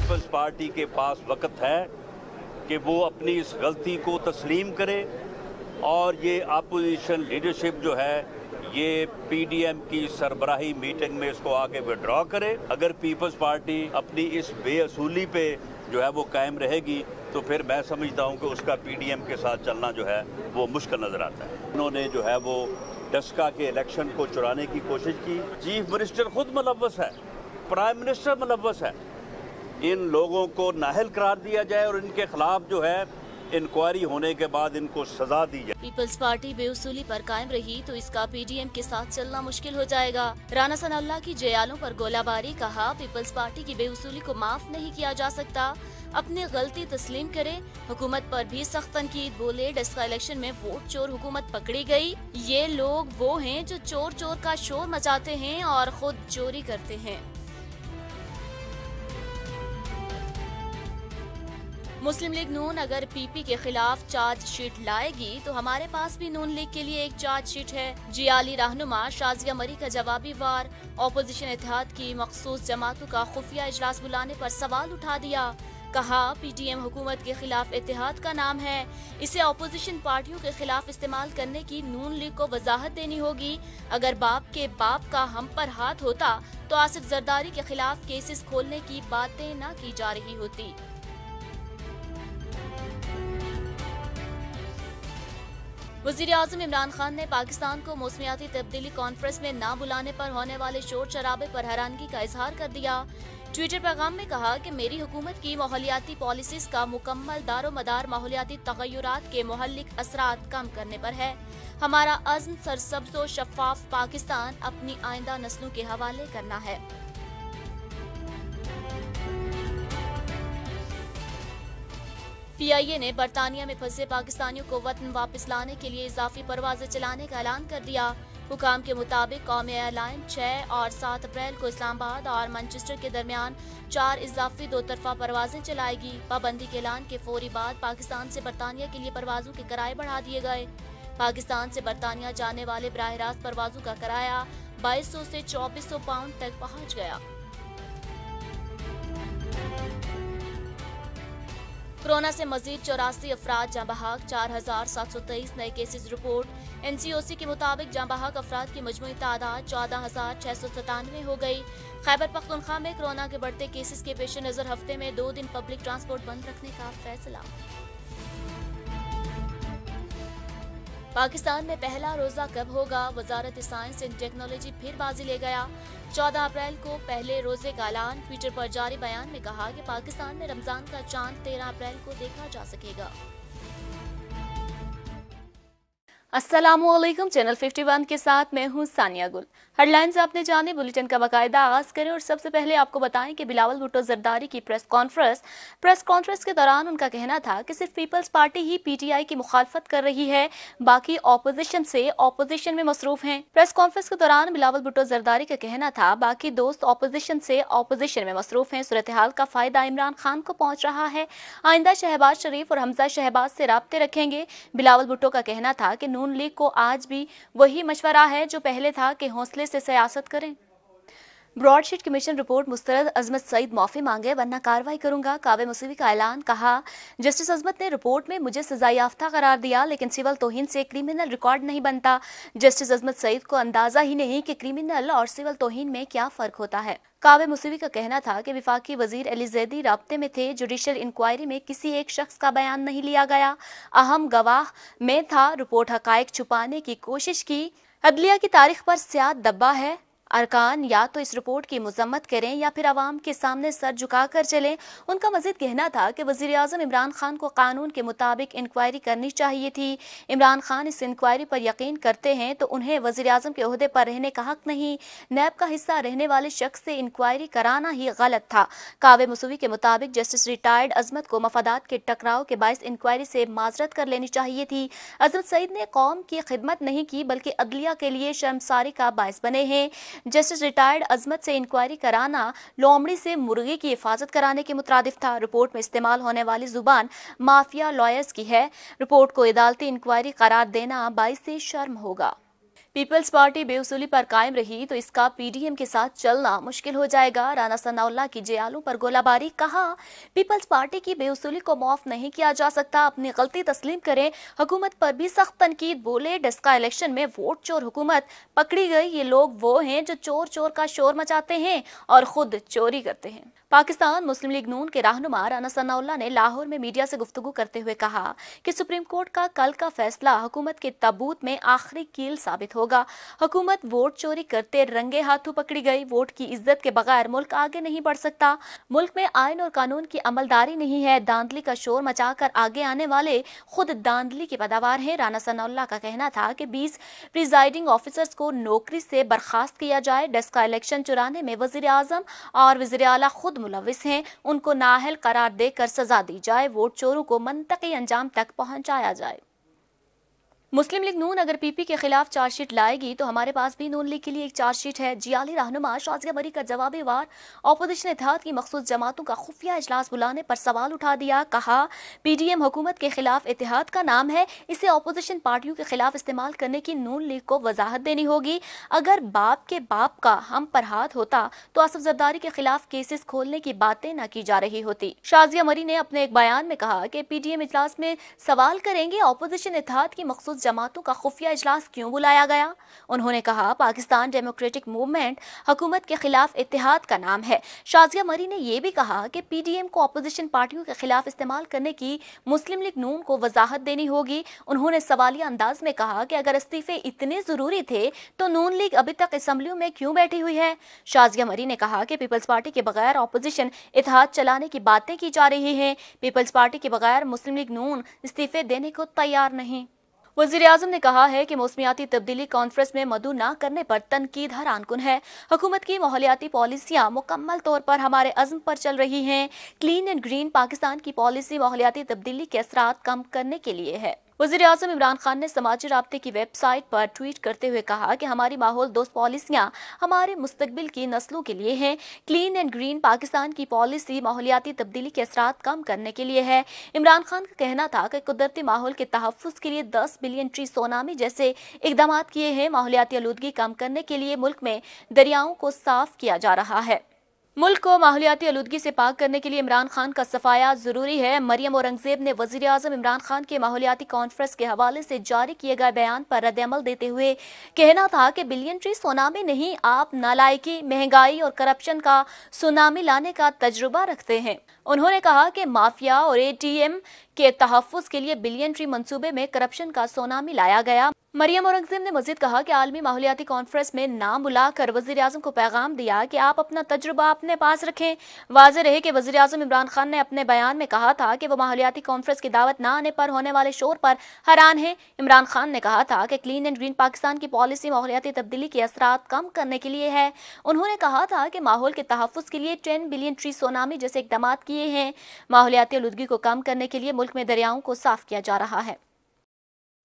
Peoples party के पास वक्त है कि वो अपनी इस गलती को तस्लीम करे और ये अपोजिशन लीडरशिप जो है ये पीडीएम की सरबराही मीटिंग में इसको आगे विड्रॉ करे। अगर पीपल्स पार्टी अपनी इस बेअसूली पे जो है वो कायम रहेगी तो फिर मैं समझता हूँ कि उसका पीडीएम के साथ चलना जो है वो मुश्किल नजर आता है। उन्होंने जो है वो डस्का के इलेक्शन को चुराने की कोशिश की। चीफ मिनिस्टर खुद मुलव्वस है, प्राइम मिनिस्टर मुलव्वस है। इन लोगों को नाअहल करार दिया जाए और इनके खिलाफ जो है इंक्वायरी होने के बाद इनको सजा दी जाए। पीपल्स पार्टी बेउसूली पर कायम रही तो इसका पीडीएम के साथ चलना मुश्किल हो जाएगा। राना सनाउल्लाह की जयालों पर गोलाबारी, कहा पीपल्स पार्टी की बेउसूली को माफ नहीं किया जा सकता, अपनी गलती तस्लीम करे। हुकूमत पर भी सख्त तनकीद, बोले डस्का इलेक्शन में वोट चोर हुकूमत पकड़ी गई। ये लोग वो हैं जो चोर चोर का शोर मचाते हैं और खुद चोरी करते हैं। मुस्लिम लीग नून अगर पीपी के खिलाफ चार्जशीट लाएगी तो हमारे पास भी नून लीग के लिए एक चार्जशीट है। जियाली रहनुमा शाजिया मरी का जवाबी वार, ऑपोजिशन इत्तेहाद की मखसूस जमातों का खुफिया इजलास बुलाने पर सवाल उठा दिया। कहा पीटीएम हुकूमत के खिलाफ इत्तेहाद का नाम है, इसे ऑपोजिशन पार्टियों के खिलाफ इस्तेमाल करने की नून लीग को वजाहत देनी होगी। अगर बाप के बाप का हम पर हाथ होता तो आसिफ जरदारी के खिलाफ केसेस खोलने की बातें न की जा रही होती। वज़ीर-ए-आज़म इमरान खान ने पाकिस्तान को मौसमियाती तब्दीली कॉन्फ्रेंस में न बुलाने पर होने वाले शोर शराबे पर हैरानगी का इजहार कर दिया। ट्विटर पैगाम में कहा कि मेरी हुकूमत की माहौलियाती पॉलिसीज का मुकम्मल दारोमदार माहौलियाती तगय्युरात के मुहल्लिक असरात कम करने पर है। हमारा अज़्म सरसब्ज़ व शफ़ाफ पाकिस्तान अपनी आइंदा नस्लों के हवाले करना है। पीआईए ने बरतानिया में फंसे पाकिस्तानियों को वतन वापस लाने के लिए इजाफी परवाजें चलाने का ऐलान कर दिया। हुकाम के मुताबिक कौमी एयरलाइन 6 और 7 अप्रैल को इस्लामाबाद और मैनचेस्टर के दरमियान 4 इजाफी 2 तरफा परवाजें चलाएगी। पाबंदी के ऐलान के फौरी बाद पाकिस्तान से बरतानिया के लिए परवाजों के किराए बढ़ा दिए गए। पाकिस्तान से बरतानिया जाने वाले बराह रास्त परवाजों का किराया 2200 से 2400 पाउंड तक पहुँच गया। कोरोना से मजीद 84 अफराद जाँ बहक, 4723 नए केसेस रिपोर्ट। एनसीओसी के मुताबिक जाँ बहक अफराद की मजमूई तादाद 14,697 हो गई। खैबर पख्तूनख्वा में कोरोना के बढ़ते केसेस के पेश नजर हफ्ते में 2 दिन पब्लिक ट्रांसपोर्ट बंद रखने का फैसला। पाकिस्तान में पहला रोजा कब होगा? वजारत साइंस एंड टेक्नोलॉजी फिर बाजी ले गया। 14 अप्रैल को पहले रोजे का ऐलान। ट्विटर पर जारी बयान में कहा कि पाकिस्तान में रमजान का चांद 13 अप्रैल को देखा जा सकेगा। अस्सलामुअलैकुम, चैनल 51 के साथ मैं हूं सानिया गुल। हेडलाइंस आपने जाने, बुलेटिन का बाकायदा आगाज करें और सबसे पहले आपको बताएं कि बिलावल भुट्टो जरदारी की प्रेस कॉन्फ्रेंस के दौरान उनका कहना था कि सिर्फ पीपल्स पार्टी ही पीटीआई की मुखालफत कर रही है, बाकी ऑपोजिशन में मसरूफ हैं। प्रेस कॉन्फ्रेंस के दौरान बिलावल भुट्टो जरदारी का कहना था बाकी दोस्त ऑपोजिशन में मसरूफ हैं। सूरत हाल का फायदा इमरान खान को पहुंच रहा है, आइंदा शहबाज शरीफ और हमजा शहबाज से राब्ते रखेंगे। बिलावल भुट्टो का कहना था कि नून लीग को आज भी वही मशवरा है जो पहले था कि हौसले से सियासत करें। ब्रॉडशीट कमीशन रिपोर्ट मुस्तरद, अजमत सईद माफी मांगे वरना कार्रवाई करूंगा, कावे मुसीवी का ऐलान। कहा जस्टिस अजमत ने रिपोर्ट में मुझे सजा याफ्ता करार दिया, लेकिन सिविल तौहीन से क्रिमिनल रिकॉर्ड नहीं बनता। जस्टिस अजमत सईद को अंदाजा ही नहीं कि क्रिमिनल और सिविल तौहीन में क्या फर्क होता है। कावे मुसीवी का कहना था कि विफाकी वजीर अली जैदी राब्ते में थे। जुडिशल इंक्वायरी में किसी एक शख्स का बयान नहीं लिया गया, अहम गवाह में था। रिपोर्ट हकायक छुपाने की कोशिश की। अदलिया की तारीख पर स्याह दब्बा है। अरकान या तो इस रिपोर्ट की मजम्मत करें या फिर आवाम के सामने सर झुकाकर चलें। उनका मजीद कहना था कि वज़ीर-ए-आज़म इमरान खान को कानून के मुताबिक इंक्वायरी करनी चाहिए थी। इमरान खान इस इंक्वायरी पर यकीन करते हैं तो उन्हें वज़ीर-ए-आज़म के ओहदे पर रहने का हक नहीं। नैब का हिस्सा रहने वाले शख्स से इंक्वायरी कराना ही गलत था। कावे मुसवी के मुताबिक जस्टिस रिटायर्ड अजमत को मफादात के टकराव के बायस इंक्वायरी से माजरत कर लेनी चाहिए थी। अजमत सईद ने कौम की खिदमत नहीं की बल्कि अदलिया के लिए शर्मसारी का बायस बने हैं। जस्टिस रिटायर्ड अजमत से इंक्वायरी कराना लोमड़ी से मुर्गी की हिफाजत कराने के मुतरादिफ था। रिपोर्ट में इस्तेमाल होने वाली जुबान माफिया लॉयर्स की है। रिपोर्ट को अदालती इंक्वायरी करार देना बाइस शर्म होगा। पीपल्स पार्टी बेउसूली पर कायम रही तो इसका पीडीएम के साथ चलना मुश्किल हो जाएगा। राना सनाउल्लाह की जेआलों पर गोलाबारी। कहा, पीपल्स पार्टी की बेउसूली को माफ नहीं किया जा सकता, अपनी गलती तस्लीम करें। हुकूमत पर भी सख्त तनकीद। बोले, डस्का इलेक्शन में वोट चोर हुकूमत पकड़ी गई। ये लोग वो हैं जो चोर चोर का शोर मचाते हैं और खुद चोरी करते हैं। पाकिस्तान मुस्लिम लीग नून के रहनुमा राना सनाउल्लाह ने लाहौर में मीडिया से गुफ्तगू करते हुए कहा कि सुप्रीम कोर्ट का कल का फैसला हुकूमत के ताबूत में आखिरी कील साबित होगा। हुकूमत वोट चोरी करते रंगे हाथों पकड़ी गई। वोट की इज्जत के बगैर मुल्क आगे नहीं बढ़ सकता। मुल्क में आइन और कानून की अमलदारी नहीं है। दांधली का शोर मचाकर आगे आने वाले खुद दांधली के पैदावार हैं। राना सनाउल्लाह का कहना था कि 20 प्रिजाइडिंग ऑफिसर्स को नौकरी से बर्खास्त किया जाए। डस्का इलेक्शन चुराने में वजीर आजम और वजीर आला खुद मुलविस हैं, उनको नाअहल करार देकर सजा दी जाए। वोट चोरों को मंतकी अंजाम तक पहुंचाया जाए। मुस्लिम लीग नून अगर पीपी के खिलाफ चार्जशीट लाएगी तो हमारे पास भी नून लीग के लिए एक चार्जशीट है। जियाली रहनुमा शाजिया मरी का जवाबी वार अपोजिशन इत्तेहाद की मखसूस जमातों का खुफिया इजलास बुलाने पर सवाल उठा दिया। कहा, पीडीएम हुकूमत के खिलाफ इत्तेहाद का नाम है, इसे अपोजिशन पार्टियों के खिलाफ इस्तेमाल करने की नून लीग को वजाहत देनी होगी। अगर बाप के बाप का हम पर हाथ होता तो आसफ जरदारी के खिलाफ केसेस खोलने की बातें न की जा रही होती। शाजिया मरी ने अपने एक बयान में कहा कि पीडीएम इजलास में सवाल करेंगे अपोजिशन इत्तेहाद की मखसूस जमातों का खुफिया इजलास क्यों बुलाया गया। उन्होंने कहा, पाकिस्तान डेमोक्रेटिक मूवमेंट हुकूमत के खिलाफ इत्तेहाद का नाम है। शाजिया मरी ने यह भी कहा कि पीडीएम को अपोजिशन पार्टियों के खिलाफ इस्तेमाल करने की मुस्लिम लीग नून को वजाहत देनी होगी। उन्होंने सवालिया अंदाज में कहा कि अगर इस्तीफे इतने जरूरी थे तो नून लीग अभी तक असेंबलियों में क्यों बैठी हुई है। शाजिया मरी ने कहा कि पीपल्स पार्टी के बगैर अपोजिशन इत्तेहाद चलाने की बातें की जा रही हैं। पीपल्स पार्टी के बगैर मुस्लिम लीग नून इस्तीफे देने को तैयार नहीं। वज़ीर आज़म ने कहा है कि मौसमियाती तब्दीली कॉन्फ्रेंस में मदू न करने पर तनकीद हैरानकुन है। हुकूमत की माहौलियाती पॉलिसियाँ मुकम्मल तौर पर हमारे अज़्म पर चल रही हैं। क्लीन एंड ग्रीन पाकिस्तान की पॉलिसी माहौलियाती तब्दीली के असरात कम करने के लिए है। वज़ीर आज़म इमरान खान ने समाजी राब्ते की वेबसाइट पर ट्वीट करते हुए कहा कि हमारी माहौल दोस्त पॉलिसियाँ हमारे मुस्तकबिल की नस्लों के लिए हैं। क्लीन एंड ग्रीन पाकिस्तान की पॉलिसी माहौलियाती तब्दीली के असरात कम करने के लिए है। इमरान खान का कहना था कि कुदरती माहौल के तहफ़्फ़ुज़ के लिए 10 बिलियन ट्री सोनामी जैसे इक़दाम किए हैं। माहौलियाती आलूदगी कम करने के लिए मुल्क में दरियाओं को साफ किया जा रहा है। मुल्क को माहौलियाती आलूदगी से पाक करने के लिए इमरान खान का सफाया जरूरी है। मरियम औरंगजेब ने वज़ीर आज़म इमरान खान के माहौलियाती कॉन्फ्रेंस के हवाले से जारी किए गए बयान पर रद्द-ए-अमल देते हुए कहना था कि बिलियन ट्री सुनामी नहीं, आप नालायकी, महंगाई और करप्शन का सुनामी लाने का तजुर्बा रखते हैं। उन्होंने कहा कि माफिया और एटीएम के तहफ़्फ़ुज़ के लिए बिलियन ट्री मंसूबे में करप्शन का सुनामी लाया गया। मरियम औरंगजेब ने मजीद कहा कि आलमी माहौलियाती कॉन्फ्रेंस में नाम बुलाकर वज़ीर आज़म को पैगाम दिया कि आप अपना तजुर्बा अपने पास रखें। वाज़ेह रहे कि वज़ीर आज़म इमरान खान ने अपने बयान में कहा था कि वो माहौलियाती कॉन्फ्रेंस की दावत न आने पर होने वाले शोर पर हैरान है। इमरान खान ने कहा था कि क्लीन एंड ग्रीन पाकिस्तान की पॉलिसी माहौलियाती तब्दीली के असरात कम करने के लिए है। उन्होंने कहा था कि माहौल के तहफ़्फ़ुज़ के लिए 10 बिलियन ट्री सोनामी जैसे इक़दाम किए हैं। माहौलियाती आलूदगी को कम करने के लिए मुल्क में दरियाओं को साफ किया जा रहा है।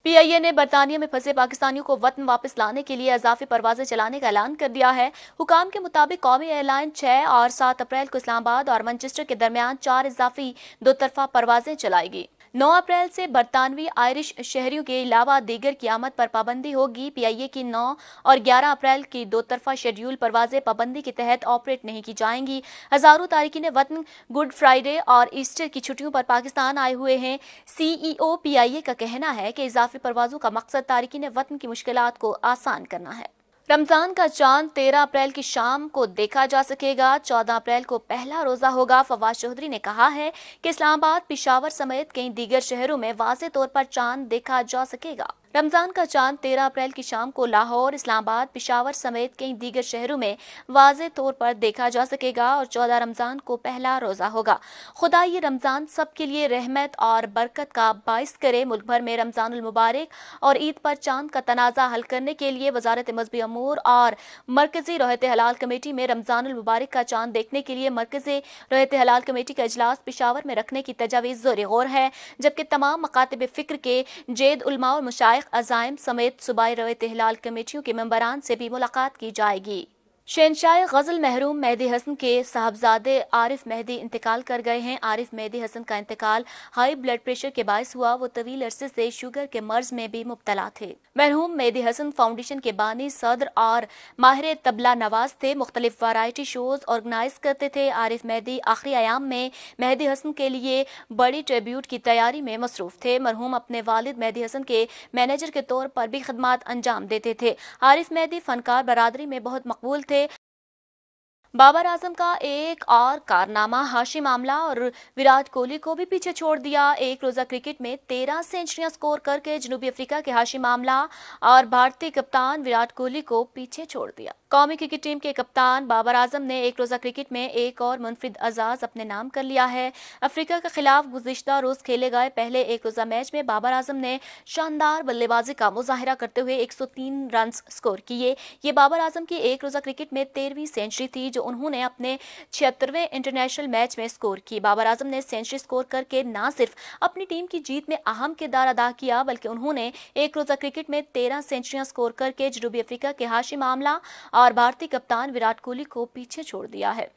पीआईए ने बरतानिया में फंसे पाकिस्तानियों को वतन वापस लाने के लिए इजाफी परवाजें चलाने का ऐलान कर दिया है। हुकाम के मुताबिक कौमी एयरलाइन 6 और 7 अप्रैल को इस्लामाबाद और मैनचेस्टर के दरमियान 4 इजाफी दोतरफा परवाजें चलाएगी। 9 अप्रैल से बरतानवी आयरिश शहरियों के अलावा दीगर की आमद पर पाबंदी होगी। पीआईए की 9 और 11 अप्रैल की दोतरफा शेड्यूल परवाजें पाबंदी के तहत ऑपरेट नहीं की जाएंगी। हजारों तारिकीन वतन गुड फ्राइडे और ईस्टर की छुट्टियों पर पाकिस्तान आए हुए हैं। सीईओ पीआईए का कहना है कि इजाफी परवाजों का मकसद तारिकीन वतन की मुश्किलात को आसान करना है। रमजान का चांद 13 अप्रैल की शाम को देखा जा सकेगा। 14 अप्रैल को पहला रोजा होगा। फवाद चौधरी ने कहा है कि इस्लामाबाद, पेशावर समेत कई दीगर शहरों में वाज़ेह तौर पर चांद देखा जा सकेगा। रमजान का चांद 13 अप्रैल की शाम को लाहौर, इस्लामाबाद, पेशावर समेत कई दीगर शहरों में वाज़ेह तौर पर देखा जा सकेगा और 14 रमजान को पहला रोजा होगा। खुदा ये रमजान सबके लिए रहमत और बरकत का बाइस करे। मुल्क भर में रमजानुल मुबारक और ईद पर चांद का तनाज़ा हल करने के लिए वजारत मज़हबी अमूर और मरकजी रहत हलाल कमेटी में रमजानुल मुबारक का चांद देखने के लिए मरकजी रहत हलाल कमेटी का इजलास पेशावर में रखने की तजावीज़ ज़ोर गौर है, जबकि तमाम मकातिब फ़िक्र के जेद उलमा और मुशाइख अज़ाइम समेत सूबाई रहत हलाल कमेटियों के मेंबरान से भी मुलाकात की जाएगी। शहंशाह गजल महरूम मेहदी हसन के साहबजादे आरिफ मेहदी इंतकाल कर गए हैं। आरिफ मेहदी हसन का इंतकाल हाई ब्लड प्रेशर के बायस हुआ। वो तवील अरसे से शुगर के मर्ज में भी मुब्तला थे। मरहूम मेहदी हसन फाउंडेशन के बानी, सदर और माहिर तबला नवाज थे। मुख्तलिफ वैरायटी शोज ऑर्गेनाइज करते थे। आरिफ मेहदी आखिरी अयाम में मेहदी हसन के लिए बड़ी ट्रिब्यूट की तैयारी में मसरूफ थे। मरहूम अपने वालिद मेहदी हसन के मैनेजर के तौर पर भी खिदमात अंजाम देते थे। आरिफ मेहदी फनकार बरादरी में बहुत मकबूल थे। बाबर आजम का एक और कारनामा, हाशिम आमला और विराट कोहली को भी पीछे छोड़ दिया। एक रोजा क्रिकेट में 13 सेंचुरियां स्कोर करके जनूबी अफ्रीका के हाशिम आमला और भारतीय कप्तान विराट कोहली को पीछे छोड़ दिया। कौमी क्रिकेट टीम के कप्तान बाबर आजम ने एक रोजा क्रिकेट में एक और मुनफरिद एजाज अपने नाम कर लिया है। अफ्रीका के खिलाफ गुज़िश्ता रोज खेले गए पहले एक रोजा मैच में बाबर आजम ने शानदार बल्लेबाजी का मुजाहिरा करते हुए 103 रन स्कोर किए। ये बाबर आजम की एक रोजा क्रिकेट में 13वीं सेंचुरी थी जो उन्होंने अपने 76वें इंटरनेशनल मैच में स्कोर की। बाबर आजम ने सेंचुरी स्कोर करके न सिर्फ अपनी टीम की जीत में अहम किरदार अदा किया, बल्कि उन्होंने एक रोजा क्रिकेट में 13 सेंचुरियां स्कोर करके जनूबी अफ्रीका के हाशिम आमला और भारतीय कप्तान विराट कोहली को पीछे छोड़ दिया है।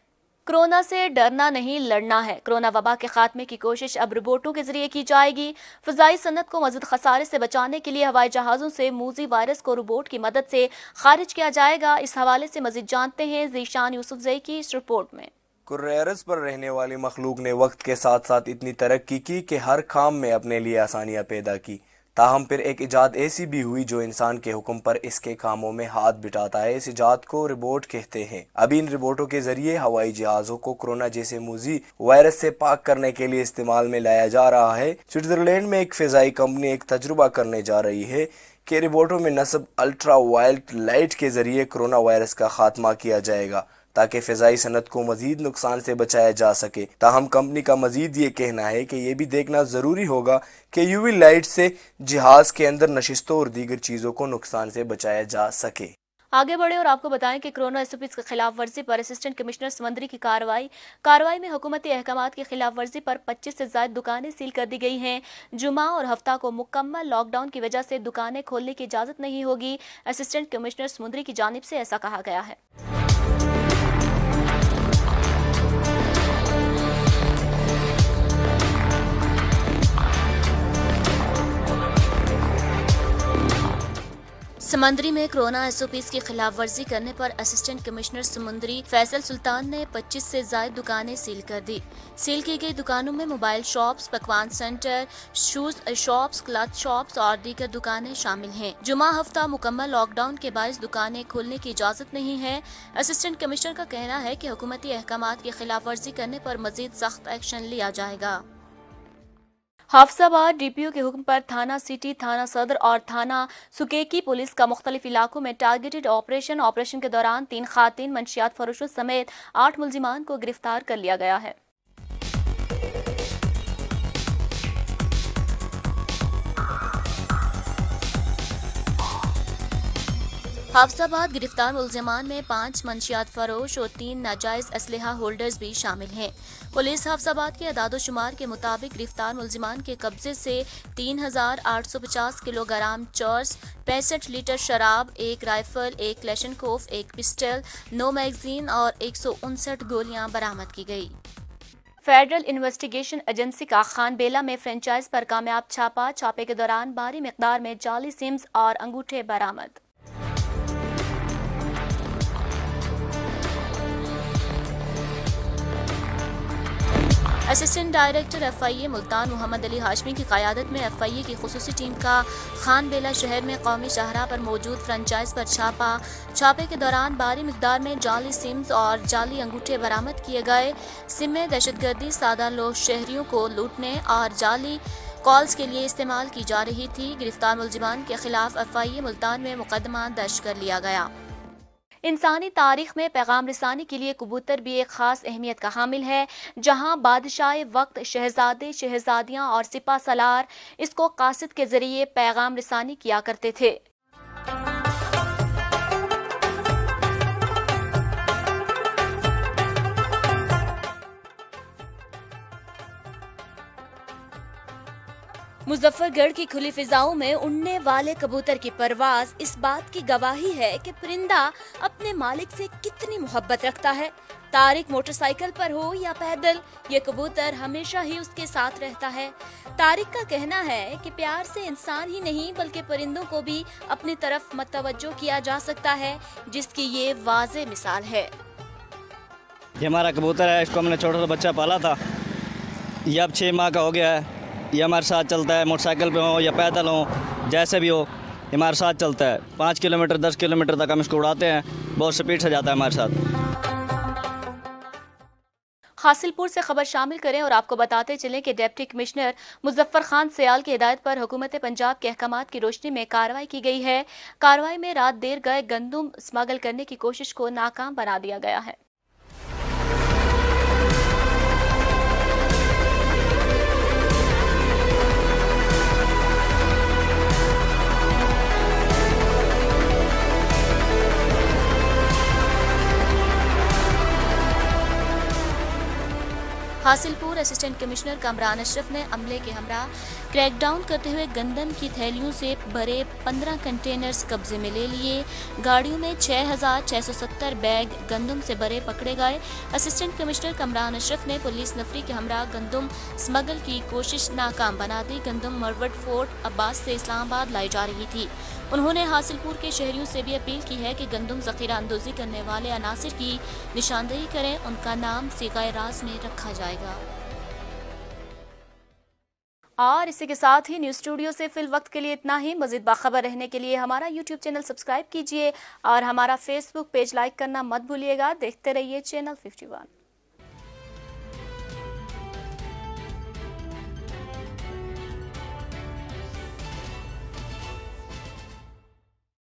कोरोना से डरना नहीं, लड़ना है। कोरोना वबा के खात्मे की कोशिश अब रोबोटों के जरिए की जाएगी। फ़ज़ाई सनत को मज़ीद खसारे से बचाने के लिए हवाई जहाज़ों से मूजी वायरस को रोबोट की मदद से खारिज किया जाएगा। इस हवाले से मज़ीद जानते हैं ज़ीशान यूसुफज़ई की इस रिपोर्ट में। कुर्रे अर्ज़ पर रहने वाली मखलूक ने वक्त के साथ साथ इतनी तरक्की की कि हर काम में अपने लिए आसानियाँ पैदा की। ताहम फिर एक इजाद ऐसी भी हुई जो इंसान के हुक्म पर इसके कामों में हाथ बिठाता है। इस इजाद को रिबोट कहते हैं। अभी इन रिबोटों के जरिए हवाई जहाज़ों को कोरोना जैसे मूजी वायरस से पाक करने के लिए इस्तेमाल में लाया जा रहा है। स्विट्जरलैंड में एक फ़िज़ाई कंपनी एक तजुर्बा करने जा रही है कि रिबोटों में नस्ब अल्ट्रा वायलेट लाइट के जरिए कोरोना वायरस का खात्मा किया जाएगा ताकि फ़िज़ाई सनत को मज़ीद नुकसान से बचाया जा सके। ताहम कंपनी का मज़ीद ये कहना है कि यह भी देखना ज़रूरी होगा कि यूवी लाइट से जहाज़ के अंदर नशिस्तों और दीगर चीज़ों को नुकसान से बचाया जा सके। आगे बढ़े और आपको बताएं कि कोरोना एसओपीज़ की खिलाफ वर्जी पर असिस्टेंट कमिश्नर समंदरी की कार्रवाई में हुकूमती अहकामात की खिलाफ वर्जी पर 25 से ज़ायद दुकानें सील कर दी गई हैं। जुमा और हफ्ता को मुकम्मल लॉकडाउन की वजह से दुकानें खोलने की इजाज़त नहीं होगी। असिस्टेंट कमिश्नर समंदरी की जानिब से ऐसा कहा गया है। समंदरी में कोरोना एसओपीज़ की खिलाफ वर्जी करने पर असिस्टेंट कमिश्नर समुंदरी फैसल सुल्तान ने 25 से ज़ायद दुकानें सील कर दी। सील की गई दुकानों में मोबाइल शॉप्स, पकवान centre, shoes shops, cloth shops और दीगर दुकानें शामिल हैं। जुमा हफ्ता मुकम्मल लॉकडाउन के बायस दुकानें खोलने की इजाज़त नहीं है। असिस्टेंट कमिश्नर का कहना है कि हुकूमती अहकामात की खिलाफ वर्जी करने पर मज़ीद सख्त एक्शन लिया जाएगा। हाफिजाबाद डीपीओ के हुक्म पर थाना सिटी, थाना सदर और थाना सुकेकी पुलिस का मुख्तलिफ इलाकों में टारगेटेड ऑपरेशन के दौरान 3 खातीन मंशियात फरोशों समेत 8 मुल्जिमान को गिरफ्तार कर लिया गया है। हाफिजाबाद गिरफ्तार मुल्जिमान में 5 मंशियात फरोश और 3 नाजायज असलहा होल्डर्स भी शामिल हैं। पुलिस हाफिजाबाद के अदाद-ओ-शुमार के मुताबिक गिरफ्तार मुल्जिमान के कब्जे से 3850 किलोग्राम चर्स, 65 लीटर शराब, 1 राइफल, 1 क्लैशनकोफ, 1 पिस्टल, 9 मैगजीन और 159 गोलियां बरामद की गई। फेडरल इन्वेस्टिगेशन एजेंसी का खानबेला में फ्रेंचाइज पर कामयाब छापे के दौरान भारी मिकदार में जाली सिम्स और अंगूठे बरामद। Assistant director FIA Multan Mohammad Ali Hashmi की क़यादत में एफआईए की खुसूसी टीम का खानबेला शहर में कौमी शाहराह पर मौजूद फ्रेंचाइज पर छापे के दौरान भारी मिकदार में जाली सिम्स और जाली अंगूठे बरामद किए गए। सिम में दहशतगर्दी, सादा लोग शहरियों को लूटने और जाली कॉल्स के लिए इस्तेमाल की जा रही थी। गिरफ्तार मुल्जिमान के खिलाफ एफआईए मुल्तान में मुकदमा दर्ज कर लिया गया। इंसानी तारीख में पैगाम रसानी के लिए कबूतर भी एक खास अहमियत का हामिल है। जहां बादशाह वक्त, शहजादे, शहजादियां और सिपा सलार इसको कासिद के जरिए पैगाम रसानी किया करते थे। मुजफ्फरगढ़ की खुली फिजाओं में उड़ने वाले कबूतर की परवाज इस बात की गवाही है कि परिंदा अपने मालिक से कितनी मोहब्बत रखता है। तारिक मोटरसाइकिल पर हो या पैदल, ये कबूतर हमेशा ही उसके साथ रहता है। तारिक का कहना है कि प्यार से इंसान ही नहीं बल्कि परिंदों को भी अपनी तरफ मतवज्जो किया जा सकता है, जिसकी ये वाज़े मिसाल है। ये हमारा कबूतर है, इसको हमने छोटा सा बच्चा पाला था, ये अब 6 माह का हो गया है। ये हमारे साथ चलता है, मोटरसाइकिल पे हो या पैदल हो, जैसे भी हो ये हमारे साथ चलता है। 5 किलोमीटर 10 किलोमीटर तक हम इसको उड़ाते हैं, बहुत स्पीड से जाता है हमारे साथ। हासिलपुर से खबर शामिल करें और आपको बताते चलें कि डिप्टी कमिश्नर मुजफ्फर खान सियाल की हिदायत पर हुकूमत पंजाब के अहकामात की रोशनी में कार्रवाई की गई है। कार्रवाई में रात देर गए गंदम स्मगल करने की कोशिश को नाकाम बना दिया गया है। हासिलपुर असिस्टेंट कमिश्नर कामरान अशरफ ने अमले के हमरा क्रैकडाउन करते हुए गंदम की थैलियों से भरे 15 कंटेनर्स कब्जे में ले लिए। गाड़ियों में 6,670 बैग गंदम से भरे पकड़े गए। असिस्टेंट कमिश्नर कामरान अशरफ ने पुलिस नफरी के हमरा गंदम स्मगल की कोशिश नाकाम बना दी। गंदम मरवट फोर्ट अब्बास से इस्लामाबाद लाई जा रही थी। उन्होंने हासिलपुर के शहरियों से भी अपील की है कि गंदम ज़ख़ीरा अंदोज़ी करने वाले अनासिर की निशानदेही करें, उनका नाम सीगाए राज में रखा जाएगा। और इसी के साथ ही न्यूज़ स्टूडियो से फिल वक्त के लिए इतना ही। मज़ीद बाखबर रहने के लिए हमारा यूट्यूब चैनल सब्सक्राइब कीजिए और हमारा फेसबुक पेज लाइक करना मत भूलिएगा। देखते रहिए चैनल 51।